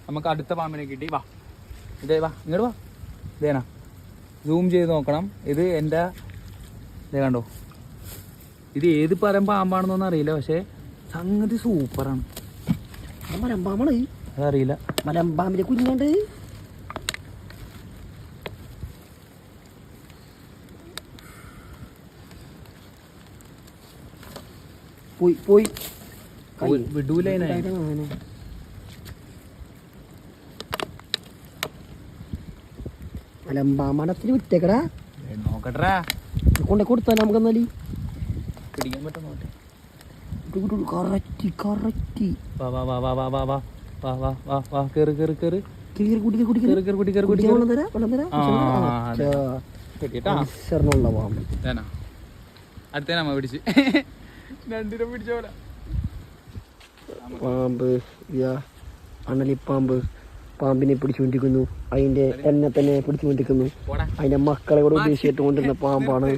നമുക്ക് അടുത്ത പാമ്പിനെ കിട്ടി. വാ ഇതേ വാ ഇങ്ങോട്ട് വാ. ഇതേനാ സൂം ചെയ്ത് നോക്കണം. ഇത് എൻ്റെ ഇതേ കണ്ടോ. ഇത് ഏത് പരം പാമ്പാണെന്നൊന്നും അറിയില്ല, പക്ഷെ സംഗതി സൂപ്പറാണ്. മലമ്പാമ്പാണ്. അതറിയില്ല. മലമ്പാമ്പിന്റെ കുഞ്ഞുണ്ട്. പോയി പോയി വിടൂല. മലമ്പാമ്പടത്തിന് വിട്ടേക്കടാ. നോക്കട്ടെ കൊണ്ടേ കൊടുത്താൽ നമുക്ക് എന്നാല് പിടിക്കാൻ പറ്റും. Correct correct. വാ വാ വാ വാ വാ വാ വാ വാ വാ വാ വാ കേറ് കേറ് കേറ് അടുത്തേനാ പിടിച്ച് രണ്ടിനും പിടിച്ച പോലെ. പാമ്പ് അണലിപ്പാമ്പ് പാമ്പിനെ പിടിച്ചുകൊണ്ടിരിക്കുന്നു. അതിന്റെ എന്നെ തന്നെ പിടിച്ചുകൊണ്ടിരിക്കുന്നു. അതിന്റെ മക്കളെ കൂടെ ഉദ്ദേശിച്ചിട്ട് കൊണ്ടിരുന്ന പാമ്പാണ്.